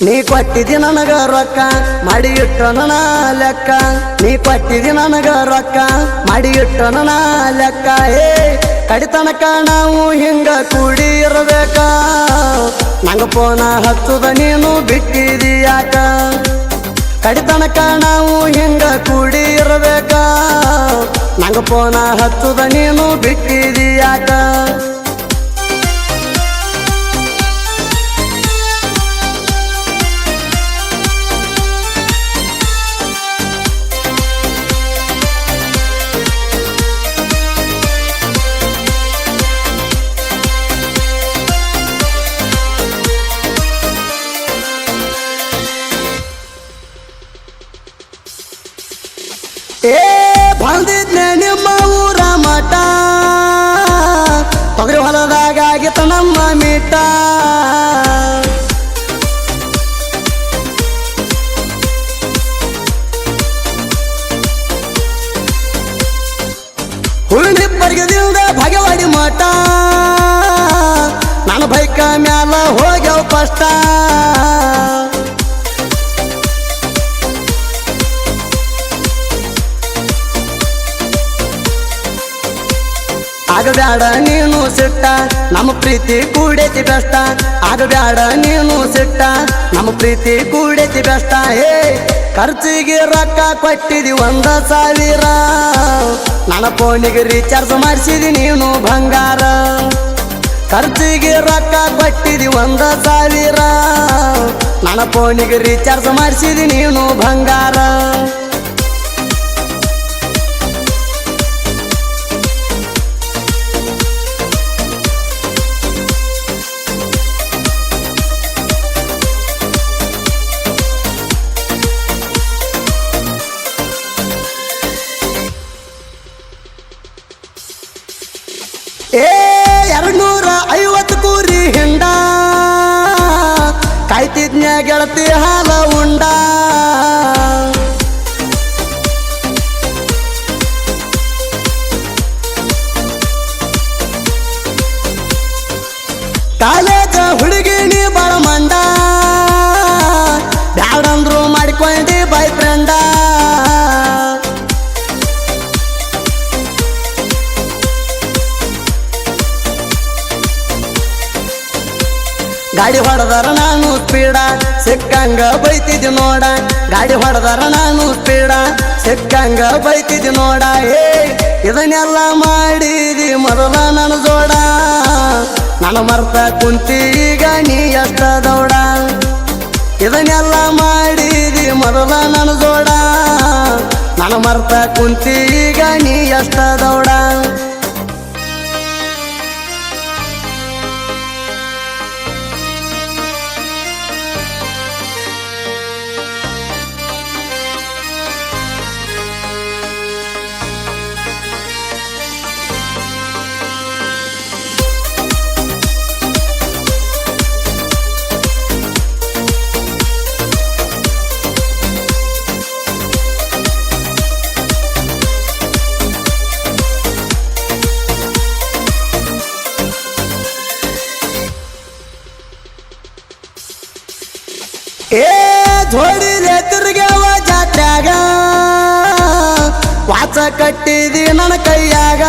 ನೀ ಕೊಟ್ಟಿದಿ ನನಗ ರೊಕ್ಕ ಮಾಡಿ ಇಟ್ಟು ನನ್ನ ಲೆಕ್ಕ ನೀ ಕೊಟ್ಟಿದಿ ನನಗ ರೊಕ್ಕ ಮಾಡಿ ಇಟ್ಟು ನನ್ನ ಲೆಕ್ಕ ಕಡಿತನಕ ನಾವು ಹಿಂಗ ಕೂಡಿ ಇರಬೇಕ ನಂಗ ಫೋನ ಹಚ್ಚುದ ನೀನು ಬಿಟ್ಟಿದಿ ಯಾಕ ಕಡಿತನಕ ನಾವು ಹಿಂಗ ಕೂಡಿ ಇರಬೇಕ ನಂಗ ಫೋನ ಹಚ್ಚುದ ನೀನು ಬಿಟ್ಟಿದಿ ಯಾಕ ಬಂದಿದ್ನೆ ನಿಮ್ಮ ಊರ ಮಠ ತೊಗರಿ ಹೊಲದಾಗಿತ್ತ ನಮ್ಮ ಮೀಟ ಹುಳಿ ಬರ್ಗದಿಂದ ಭಾಗವಾಡಿ ಮಠ ನನ್ನ ಬೈಕ ಮ್ಯಾಲ ಹೋಗ್ಯಾವ ಕಷ್ಟ ಆಗಬ್ಯಾಡ ನೀನು ಸಿಟ್ಟ ನಮ್ಮ ಪ್ರೀತಿ ಕೂಡೈತಿ ಬೆಷ್ಟ ಆಗಬ್ಯಾಡ ನೀನು ಸಿಟ್ಟ ನಮ್ಮ ಪ್ರೀತಿ ಕೂಡೈತಿ ಬೆಷ್ಟ ಖರ್ಚಿಗೆ ರೊಕ್ಕ ಕೊಟ್ಟಿದಿ 1,000 ನನ್ನ ಫೋನಿಗೆ ರೀಚಾರ್ಜ್ ಮಾಡಿಸಿದಿ ನೀನು ಬಂಗಾರ ಖರ್ಚಿಗೆ ರೊಕ್ಕ ಕೊಟ್ಟಿದಿ 1,000 ನನ್ನ ಫೋನಿಗೆ ರೀಚಾರ್ಜ್ ಮಾಡಿಸಿದಿ ನೀನು ಬಂಗಾರ $250 ಕೂರಿ ಹಿಂಡ ಕಾಯ್ತಿದ್ನ್ಯ ಗೆಳತಿ ಹಾಲ ಉಂಡ ಕಾಲೇಜ ಹುಡುಗಿಣಿ ಬಾಳ ಮಂಡ ಬ್ಯಾಡಂದ್ರು ಮಾಡಿಕೊಂಡಿ ಬಾಯ್ ಫ್ರೆಂಡ ಗಾಡಿ ಹೊಡೆದಾರ ನಾನು ಸ್ಪೀಡ ಸಿಕ್ಕಂಗ ಬೈತಿದ್ದಿ ನೋಡ ಗಾಡಿ ಹೊಡೆದಾರ ನಾನು ಸ್ಪೀಡ ಸಿಕ್ಕಂಗ ಬೈತಿದ್ದಿ ನೋಡ ಇದನ್ನೆಲ್ಲ ಮಾಡಿದಿ ಮೊದಲ ನನ್ನ ಜೋಡ ನನ್ನ ಮರ್ತ ಕುಂತಿ ಈಗ ನೀ ಎಷ್ಟ ದೌಡ ಇದನ್ನೆಲ್ಲ ಮಾಡಿದಿ ಮೊದಲ ನನ್ನ ಜೋಡ ನನ್ನ ಮರ್ತ ಕುಂತಿ ಈಗ ನೀ ಎಷ್ಟ ದೌಡ ಜೋಡಿಲೆ ತಿರುಗ್ಯಾವ ಜಾತ್ರ್ಯಾಗ ವಾಚ ಕಟ್ಟಿದಿ ನನ್ನ ಕೈಯಾಗ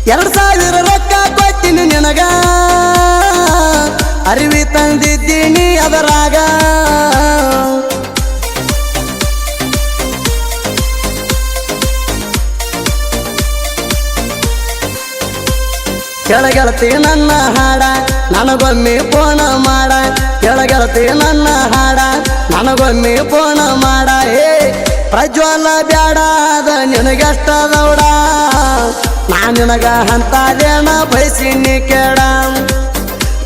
$2,000 ರೊಕ್ಕ ಕೊಟ್ಟಿನಿ ನಿನಗ ಅರಿವಿ ತಂದಿದ್ದೀನಿ ಅದರಾಗ ಕೆಳಗೆಳತಿ ನನ್ನ ಹಾಡ ನನಗೊಮ್ಮೆ ಫೋನ ಮಾಡ ಕೆಳಗೆಳತಿ ನನ್ನ ಹಾಡ ನನಗೊಮ್ಮೆ ಫೋನ ಮಾಡ ಪ್ರಜ್ವಲ ಬ್ಯಾಡ ಅದ ನಿನಗೆಷ್ಟ ದೌಡ ನಾ ನಿನಗ ಅಂತದೇನ ಬಯಸಿನಿ ಕೇಳ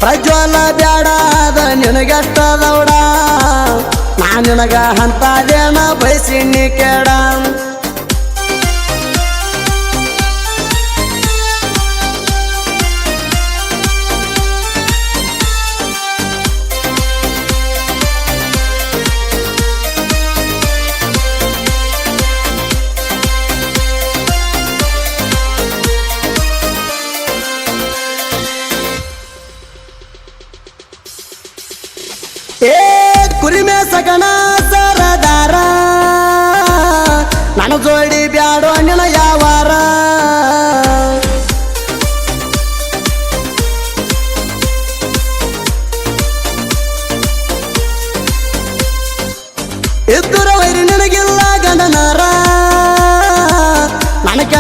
ಪ್ರಜ್ವಲ ಬ್ಯಾಡ ಅದ ನಿನಗೆಷ್ಟ ದೌಡ ನಾ ನಿನಗ ಅಂತದೇನ ಬಯಸಿನಿ ಕೇಳ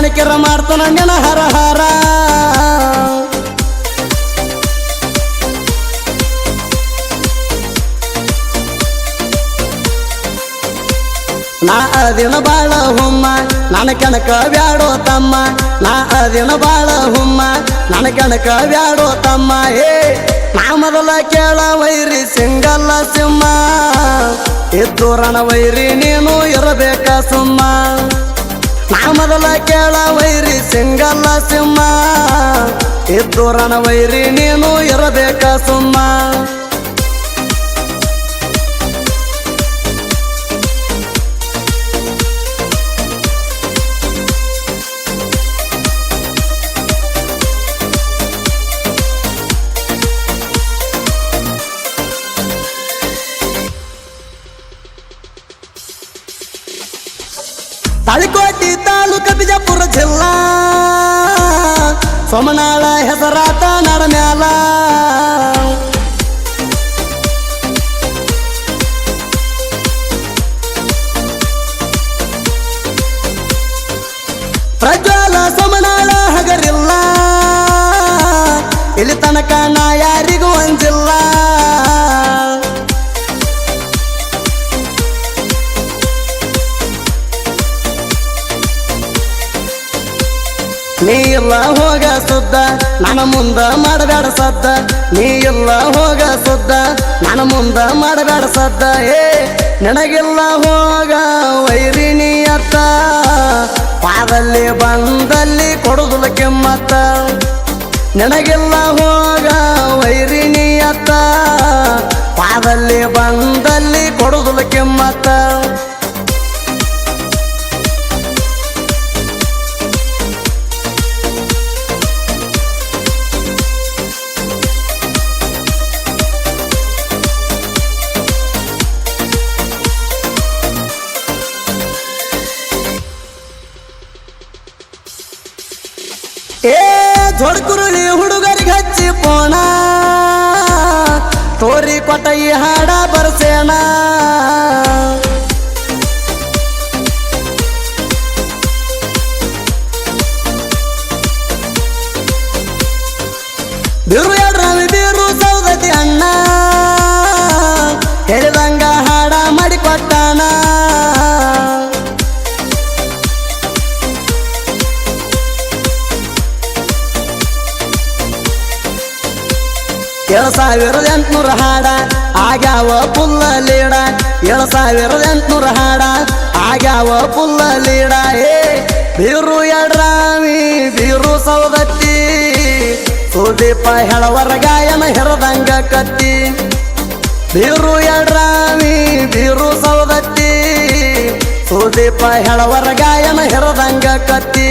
ಕಣಕಿರ ಮಾಡ್ತಾನ ನಿನ ಹರ ಹರ ನಾ ಅದಿನ ಬಾಳ ಹುಮ್ಮ ನನ್ನ ಕಣಕ ಬ್ಯಾಡೋ ತಮ್ಮ ನಾ ಅದಿನ ಬಾಳ ಹುಮ್ಮ ನನ್ನ ಕಣಕ ಬ್ಯಾಡೋ ತಮ್ಮ ಏ ನಾ ಮೊದಲ ಕೇಳ ವೈರಿ ಸಿಂಗಲ್ಲ ಸಿಂಹ ಇದ್ದು ರಣ ವೈರಿ ನೀನು ಇರಬೇಕ ಸುಮ್ಮ ನಾ ಮೊದಲ ಕೇಳ ವೈರಿ ಸಿಂಗಲ್ಲ ಸಿಂಹ ಇದ್ದು ರಣ ವೈರಿ ನೀನು ಇರಬೇಕ ಸುಮ್ಮ ತಾಳಿಕೋಟಿ ತಾಲೂಕು ಬಿಜಾಪುರ ಜಿಲ್ಲಾ ಸೋಮನಾಳ ಹೆಸರಾತ ನಾಡ ಮ್ಯಾಲ ಪ್ರಜ್ವಲ ಸೋಮನಾಳ ಹಗರಿಲ್ಲ ಇಲ್ಲಿ ತನಕ ನಾ ಯಾರಿಗೂ ಅಂಜಿಲ್ಲ ನೀ ಇಲ್ಲ ಹೋಗ ಸುದ್ದ ನನ್ನ ಮುಂದ ಮಾಡಬೇಡ ಸದ್ದ ನೀ ಇಲ್ಲ ಹೋಗ ಸುದ್ದ ನನ್ನ ಮುಂದ ಮಾಡಬೇಡ ಸದ್ದ ಏ ನಿನಗಿಲ್ಲ ಹೋಗ ವೈರಿ ನೀ ಅತ್ತ ಪಾದಲ್ಲಿ ಬಂದಲ್ಲಿ ಕೊಡುದಿಲ್ಲ ಕೆಮ್ಮತ್ತ ನಿನಗಿಲ್ಲ ಹೋಗ ವೈರಿ ನೀ ಅತ್ತ ಪಾದಲ್ಲಿ ಬಂದಲ್ಲಿ ಕೊಡುದಿಲ್ಲ ಕೆಮ್ಮತ್ತ ಏ ಜೋಡ್ಕುರುಳಿ ಹುಡುಗರಿಗೆ ಹಚ್ಚಿ ಪೋಣ ತೋರಿ ಕೊಟ್ಟ ಈ ಹಾಡ ಬರ್ಸೇಣ ಬೀರು ಎಡ್ರಾವಿ ಬೀರು ಸೌದತಿ ಅಣ್ಣ ಹೇಳಿದಂಗ ಹಾಡ ಮಾಡಿ ಕೊಟ್ಟಾನ ಏಳು ಸಾವಿರದ 800 ಹಾಡ ಆಗ್ಯಾವ ಪುಲ್ಲ ಲೀಡ 7800 ಹಾಡ ಆಗ್ಯಾವ ಪುಲ್ಲ ಲೀಡ ಏ ಬೀರು ಎಡ್ರಾವಿ ಬೀರು ಸೌದತ್ತಿ ಸುದೀಪ ಹೆಳವರ ಗಾಯನ ಹೆರದಂಗ ಕತ್ತಿ ಬೀರು ಎಡ್ರಾವಿ ಬೀರು ಸೌದತ್ತಿ ಸುದೀಪ ಹೆಳವರ ಗಾಯನ ಹೆರದಂಗ ಕತ್ತಿ